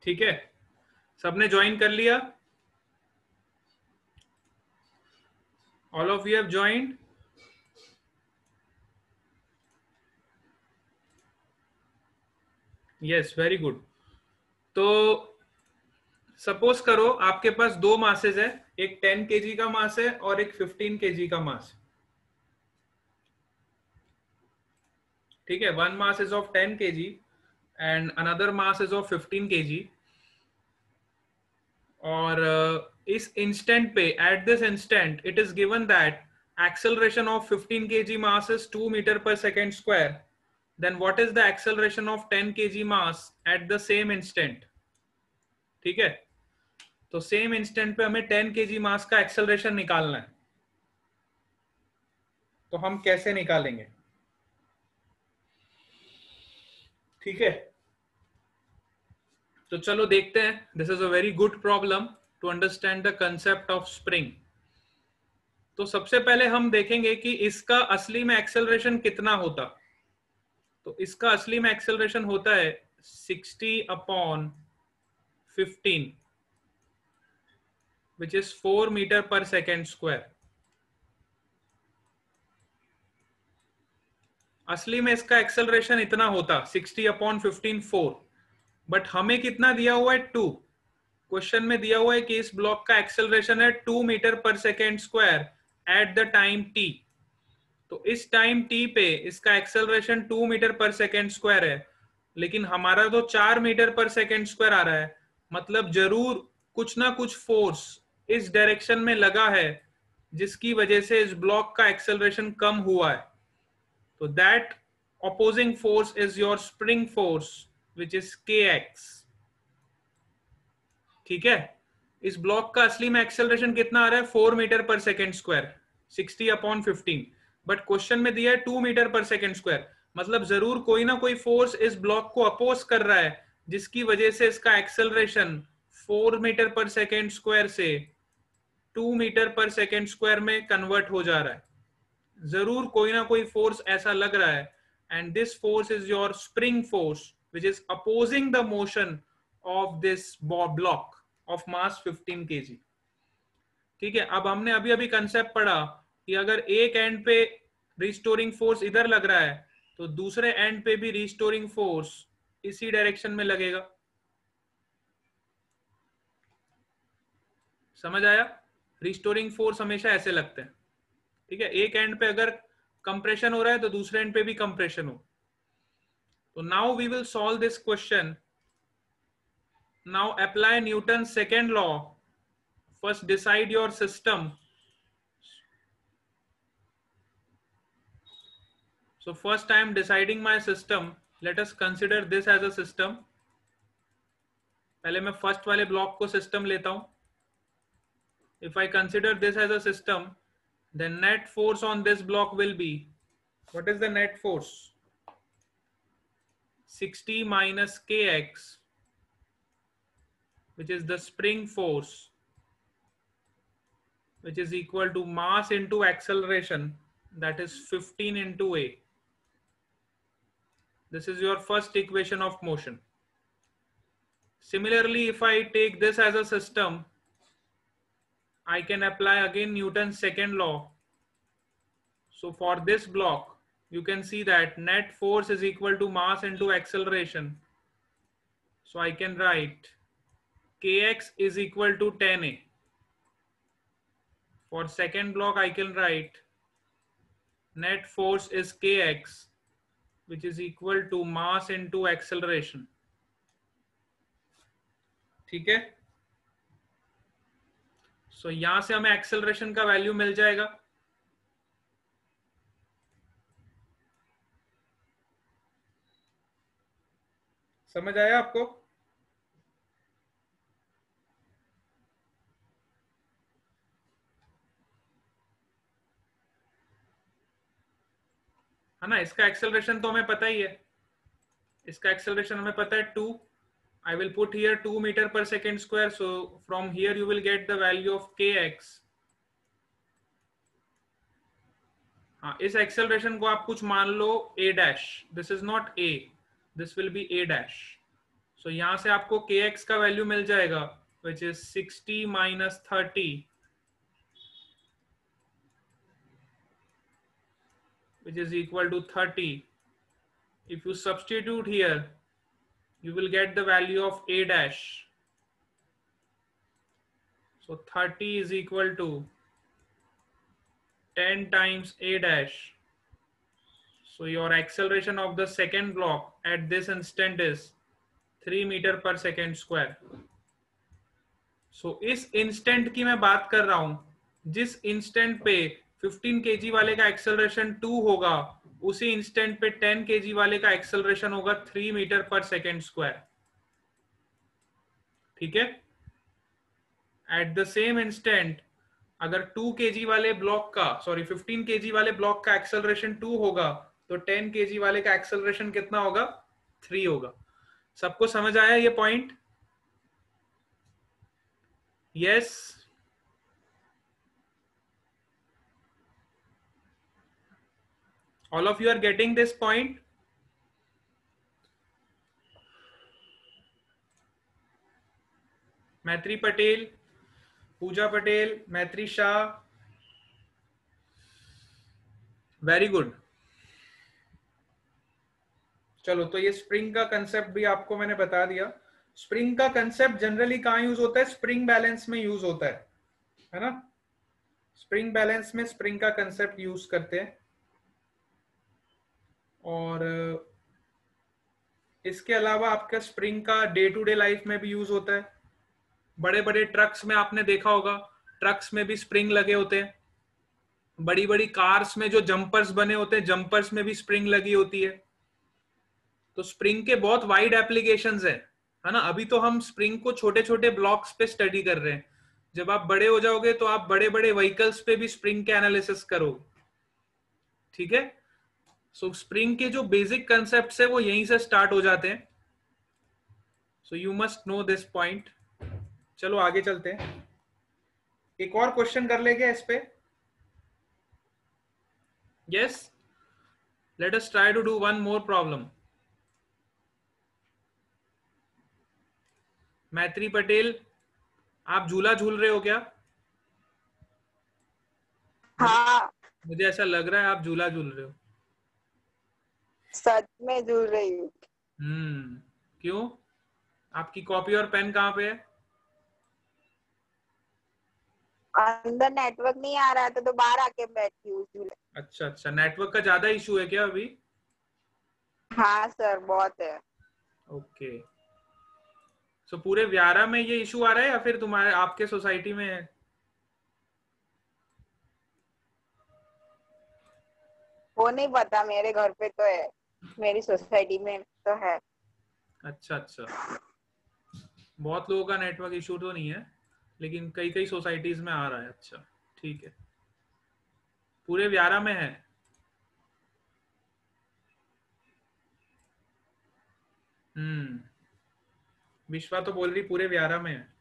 ठीक है, सबने ज्वाइन कर लिया? All of you have joined? Yes, very good. तो सपोज करो आपके पास दो मासेस है, एक 10 केजी का मास है और एक 15 केजी का मास। ठीक है, one mass is of 10 KG and another mass is of 15 KG. और इस इंस्टेंट पे, at this instant, it is given that acceleration of 15 kg mass is 2 meter per second square. Then what is the acceleration of 10 kg mass at the same instant? ठीक है, तो same instant पे हमें 10 kg मास का acceleration निकालना है। तो हम कैसे निकालेंगे? ठीक है, तो चलो देखते हैं। This is a very good problem to understand the concept of spring. तो सबसे पहले हम देखेंगे कि इसका असली में एक्सेलरेशन कितना होता। तो इसका असली में एक्सेलरेशन होता है 60/15, विच इज 4 मीटर पर सेकेंड स्क्वायर। असली में इसका एक्सेलरेशन इतना होता 60/15 4, बट हमें कितना दिया हुआ है? 2। क्वेश्चन में दिया हुआ है कि इस ब्लॉक का एक्सेलरेशन है 2 मीटर पर second square at the time t। तो इस टाइम t पे इसका एक्सेलरेशन 2 मीटर पर सेकेंड स्क्वायर है, लेकिन हमारा तो 4 मीटर पर सेकेंड स्क्वायर आ रहा है। मतलब जरूर कुछ ना कुछ फोर्स इस डायरेक्शन में लगा है जिसकी वजह से इस ब्लॉक का एक्सेलरेशन कम हुआ है। तो that opposing force is your spring force, which is kx। ठीक है, इस ब्लॉक का असली में एक्सेलरेशन कितना आ रहा है? 4 मीटर पर सेकेंड स्क्वायर, 60/15। बट क्वेश्चन में दिया है 2 मीटर पर सेकेंड स्क्वायर। मतलब जरूर कोई ना कोई फोर्स इस ब्लॉक को अपोज कर रहा है जिसकी वजह से इसका एक्सेलरेशन 4 मीटर पर सेकेंड स्क्वायर से 2 मीटर पर सेकेंड स्क्वायर में कन्वर्ट हो जा रहा है। जरूर कोई ना कोई फोर्स ऐसा लग रहा है, and this force is your spring force which is opposing the motion of this block of mass 15 KG. ठीक है, अब हमने अभी अभी कंसेप्ट पढ़ा कि अगर एक एंड पे रिस्टोरिंग फोर्स इधर लग रहा है तो दूसरे एंड पे भी रिस्टोरिंग फोर्स इसी डायरेक्शन में लगेगा। समझ आया? रिस्टोरिंग फोर्स हमेशा ऐसे लगते हैं। ठीक है, एक एंड पे अगर कंप्रेशन हो रहा है तो दूसरे एंड पे भी कंप्रेशन हो। तो now we will solve this question. Now apply Newton second law. First decide your system. So first I am deciding my system. Let us consider this as a system. पहले मैं first वाले block को system लेता हूं। If I consider this as a system, then net force on this block will be, what is the net force? 60 minus kx, which is the spring force, which is equal to mass into acceleration, that is 15 into a. This is your first equation of motion. Similarly, if I take this as a system, I can apply again Newton's second law. So for this block, you can see that net force is equal to mass into acceleration. So I can write kx is equal to 10a. For second block, I can write net force is kx, which is equal to mass into acceleration. ठीक है, सो यहां से हमें acceleration का value मिल जाएगा। समझ आया आपको? है ना, इसका एक्सेलरेशन तो हमें पता ही है। इसका एक्सेलरेशन हमें पता है 2। I will put here 2 meter per second square. So from here you will get the value of kx. हाँ, इस एक्सेलरेशन को आप कुछ मान लो a dash. This is not a. This will be a dash. सो यहां से आपको kx का वैल्यू मिल जाएगा which is 60 minus 30 which is equal to 30. If you substitute here, you will get the value of a dash. So 30 is equal to 10 times a dash. So your acceleration of the second block at this instant is 3 meter per second square. So इस instant की मैं बात कर रहा हूं, जिस instant पे 15 kg वाले का acceleration 2 होगा, उसी instant पे 10 kg वाले का acceleration होगा 3 मीटर पर सेकेंड स्क्वायर. ठीक है. एट द सेम इंस्टेंट अगर 2 kg वाले ब्लॉक का 15 kg वाले ब्लॉक का एक्सेलरेशन 2 होगा तो 10 kg वाले का एक्सेलरेशन कितना होगा? 3 होगा. सबको समझ आया ये point? Yes. All of you are getting this point? Maitri Patel, पूजा पटेल, मैत्री शाह, वेरी गुड. चलो, तो ये स्प्रिंग का कंसेप्ट भी आपको मैंने बता दिया. स्प्रिंग का कंसेप्ट जनरली कहाँ यूज होता है? स्प्रिंग बैलेंस में यूज होता है ना. स्प्रिंग बैलेंस में स्प्रिंग का कंसेप्ट यूज करते हैं. और इसके अलावा आपका स्प्रिंग का डे टू डे लाइफ में भी यूज होता है. बड़े बड़े ट्रक्स में आपने देखा होगा, ट्रक्स में भी स्प्रिंग लगे होते हैं. बड़ी बड़ी कार्स में जो जंपर्स बने होते हैं, जंपर्स में भी स्प्रिंग लगी होती है. तो स्प्रिंग के बहुत वाइड एप्लीकेशंस है ना. अभी तो हम स्प्रिंग को छोटे छोटे ब्लॉक्स पे स्टडी कर रहे हैं. जब आप बड़े हो जाओगे तो आप बड़े बड़े व्हीकल्स पे भी स्प्रिंग के एनालिसिस करोगे. ठीक है. सो स्प्रिंग के जो बेसिक कंसेप्ट्स है वो यहीं से स्टार्ट हो जाते हैं. So you must know this point. चलो आगे चलते हैं. एक और क्वेश्चन कर लेंगे इस पे. Yes, let us try to do one more problem. Maitri Patel, आप झूला झूल रहे हो क्या? हाँ, मुझे ऐसा लग रहा है आप झूला झूल रहे हो. सच में झूल रही हूँ. क्यों? आपकी कॉपी और पेन कहाँ पे है? अंदर नेटवर्क नहीं आ रहा था तो बाहर आके बैठी हूँ झूले. अच्छा अच्छा, नेटवर्क का ज्यादा इशू है क्या अभी? हाँ सर, बहुत है. ओके. सो पूरे व्यारा में ये इशू आ रहा है या फिर तुम्हारे आपके सोसाइटी में है? वो नहीं पता, मेरे घर पे तो है, मेरी सोसाइटी में तो है. अच्छा अच्छा, बहुत लोगों का नेटवर्क इशू तो नहीं है, लेकिन कई कई सोसाइटीज में आ रहा है. अच्छा ठीक है, पूरे व्यारा में है. विश्वा तो बोल रही पूरे व्यारा में है.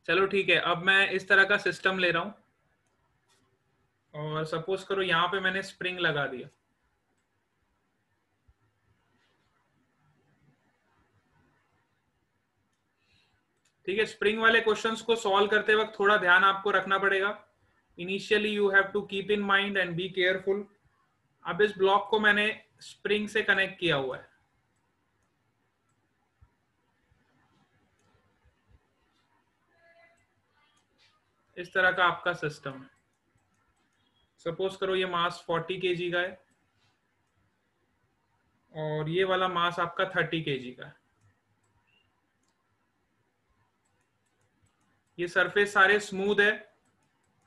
चलो ठीक है, अब मैं इस तरह का सिस्टम ले रहा हूं और सपोज करो यहां पे मैंने स्प्रिंग लगा दिया. ठीक है. स्प्रिंग वाले क्वेश्चंस को सॉल्व करते वक्त थोड़ा ध्यान आपको रखना पड़ेगा. Initially you have to keep in mind and be careful. अब इस ब्लॉक को मैंने स्प्रिंग से कनेक्ट किया हुआ है. इस तरह का आपका सिस्टम है. सपोज करो ये मास 40 kg का है और ये वाला मास आपका 30 kg का है. ये सरफेस सारे स्मूथ है.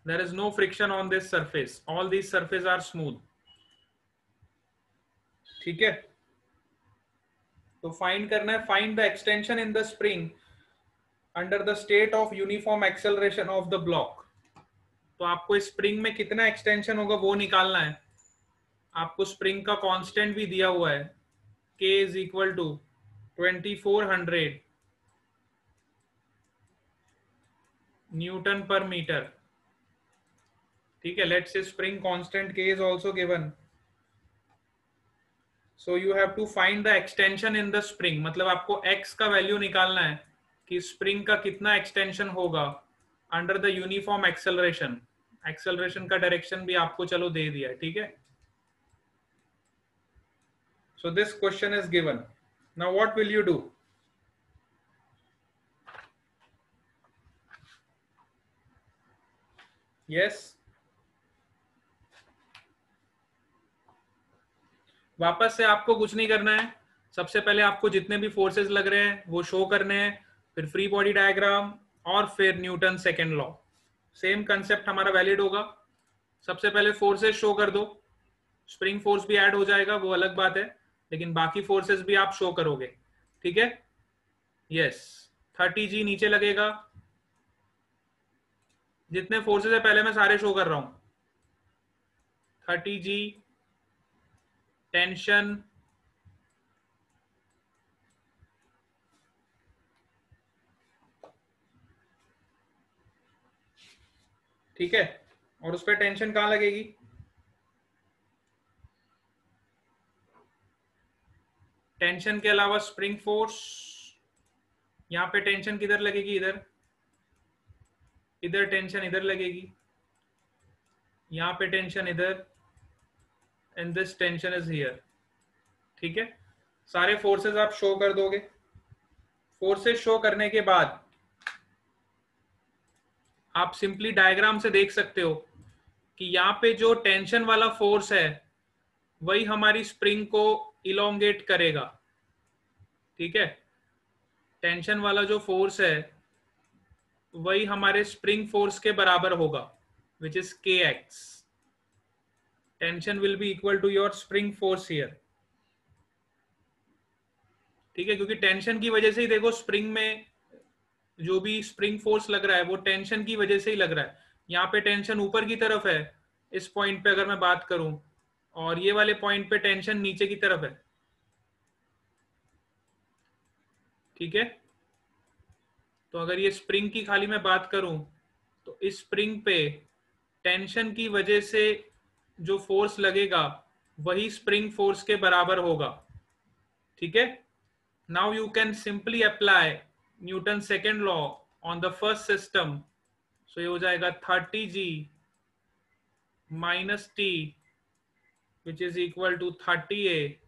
There is no friction on this surface. All these surface are smooth. ठीक है. तो फाइंड करना है, find the extension in the spring under the state of uniform acceleration of the block. तो आपको स्प्रिंग में कितना एक्सटेंशन होगा वो निकालना है. आपको स्प्रिंग का कांस्टेंट भी दिया हुआ है, k is equal to 2400 newton per metre. ठीक है, let's say spring constant k is also given, so you have to find the extension in the spring. मतलब आपको x का वैल्यू निकालना है कि स्प्रिंग का कितना एक्सटेंशन होगा under the uniform acceleration. Acceleration का डायरेक्शन भी आपको चलो दे दिया है, ठीक है। So this question is given, now what will you do? Yes, वापस से आपको कुछ नहीं करना है। सबसे पहले आपको जितने भी फोर्सेस लग रहे हैं वो शो करने हैं, फिर फ्री बॉडी डायग्राम और फिर Newton second law. Same concept हमारा वैलिड होगा। सबसे पहले फोर्सेस शो कर दो, स्प्रिंग फोर्स भी ऐड हो जाएगा वो अलग बात है, लेकिन बाकी फोर्सेस भी आप शो करोगे, ठीक है। यस, 30G नीचे लगेगा। जितने फोर्सेस है पहले मैं सारे शो कर रहा हूं। 30G, टेंशन, ठीक है, और उस पर टेंशन कहां लगेगी? टेंशन के अलावा स्प्रिंग फोर्स, यहां पे टेंशन किधर लगेगी? इधर, इधर टेंशन इधर लगेगी, यहां पे टेंशन इधर, and this tension is here, ठीक है। सारे फोर्सेस आप शो कर दोगे। फोर्सेस शो करने के बाद आप सिंपली डायग्राम से देख सकते हो कि यहाँ पे जो टेंशन वाला फोर्स है वही हमारी स्प्रिंग को इलोंगेट करेगा, ठीक है। टेंशन वाला जो फोर्स है वही हमारे स्प्रिंग फोर्स के बराबर होगा, which is kx। Tension will be equal to your spring force here, ठीक है। क्योंकि टेंशन की वजह से ही देखो स्प्रिंग में जो भी स्प्रिंग फोर्स लग रहा है वो टेंशन की वजह से ही लग रहा है। यहाँ पे टेंशन ऊपर की तरफ है इस पॉइंट पे अगर मैं बात करूं, और ये वाले पॉइंट पे टेंशन नीचे की तरफ है, ठीक है। तो अगर ये स्प्रिंग की खाली मैं बात करूं तो इस स्प्रिंग पे टेंशन की वजह से जो फोर्स लगेगा वही स्प्रिंग फोर्स के बराबर होगा, ठीक है। Now you can simply apply Newton second law on the first system. So ये हो जाएगा 30G minus T which is equal to 30A,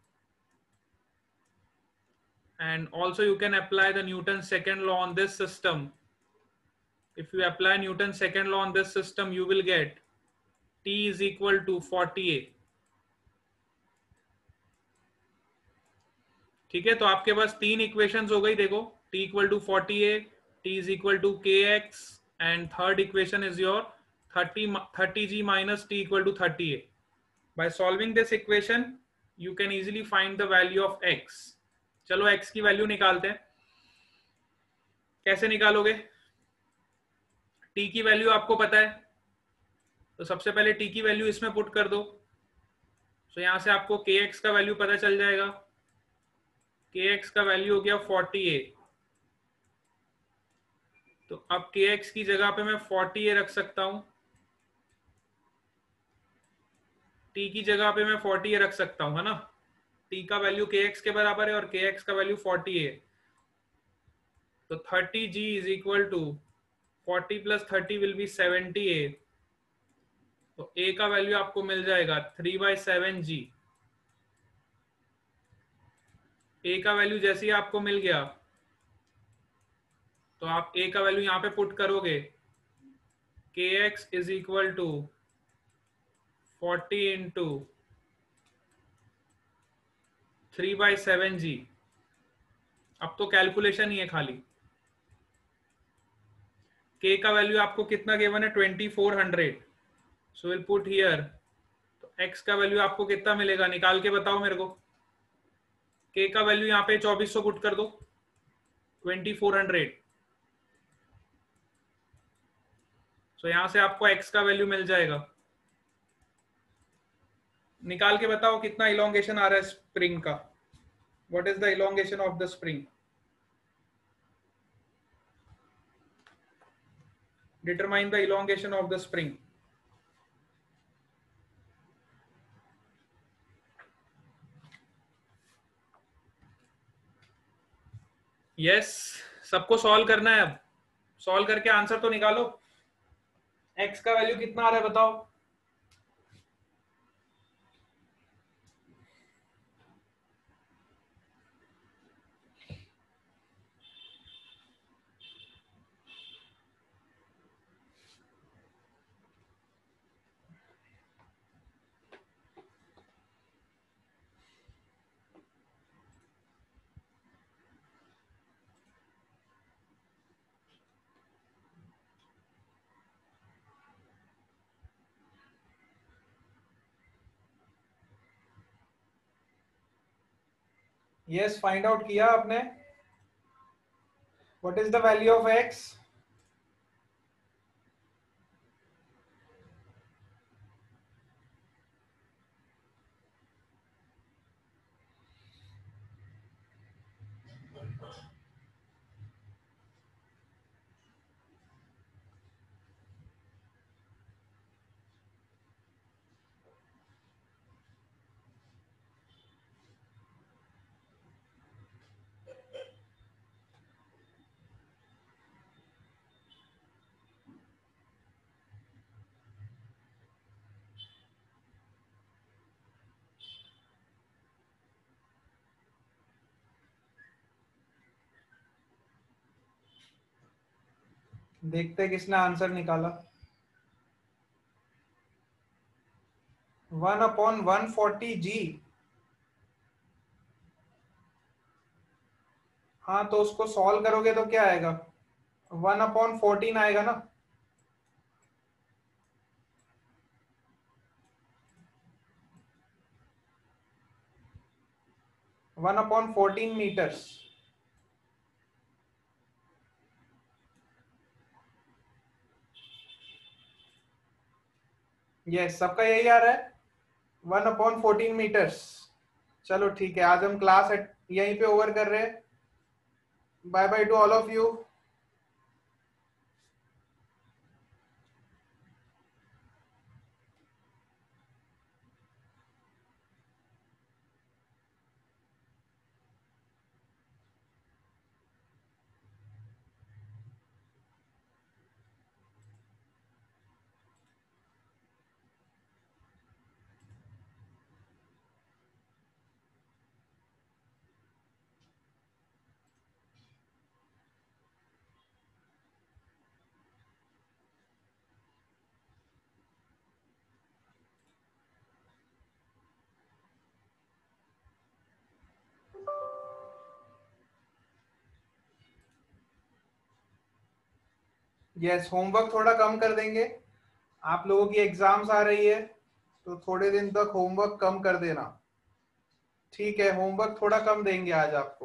and also you can apply the Newton's second law on this system. If you apply Newton's second law on this system you will get T is equal to 40A, ठीक है। तो आपके पास तीन equations हो गई, देखो T equal to 40A, T is equal to kx, and third equation is your 30G minus T equal to 30A. By solving this equation you can easily find the value of x. चलो x की value निकालते हैं। कैसे निकालोगे? t की value आपको पता है, तो सबसे पहले t की वैल्यू इसमें पुट कर दो। तो यहां से आपको kx का वैल्यू पता चल जाएगा। kx का वैल्यू हो गया 40A। तो अब kx की जगह पे मैं 40A रख सकता हूं, t की जगह पे मैं 40A रख सकता हूं, है ना। t का वैल्यू kx के बराबर है और kx का वैल्यू 40A। तो 30G is equal to 40 plus 30 will be 70A। तो A का वैल्यू आपको मिल जाएगा 3/7G। A का वैल्यू जैसे ही आपको मिल गया तो आप A का वैल्यू यहाँ पे पुट करोगे, kx is equal to 40 into 3/7G। अब तो कैलकुलेशन ही है खाली। k का वैल्यू आपको कितना गिवन है? 2400। So will put here. तो x का वैल्यू आपको कितना मिलेगा? निकाल के बताओ मेरे को। k का वैल्यू यहाँ पे 2400 पुट कर दो, 2400। सो यहां से आपको x का वैल्यू मिल जाएगा। निकाल के बताओ कितना इलोंगेशन आ रहा है स्प्रिंग का। What is the elongation of the spring? Determine the elongation of the spring. Yes, सबको सॉल्व करना है। अब सॉल्व करके आंसर तो निकालो। x का वैल्यू कितना आ रहा है बताओ। यस, फाइंड आउट किया आपने। What is the value of x? देखते किसने आंसर निकाला। 1/140g। हाँ, तो उसको सॉल्व करोगे तो क्या आएगा? 1/14 आएगा ना। One upon 14 metres. यस, सबका यही आ रहा है 1/14 मीटर्स। चलो ठीक है, आज हम क्लास यहीं पे ओवर कर रहे हैं। Bye bye to all of you. Yes, homework थोड़ा कम कर देंगे। आप लोगों की एग्जाम्स आ रही है तो थोड़े दिन तक होमवर्क कम कर देना। ठीक है, होमवर्क थोड़ा कम देंगे आज आपको।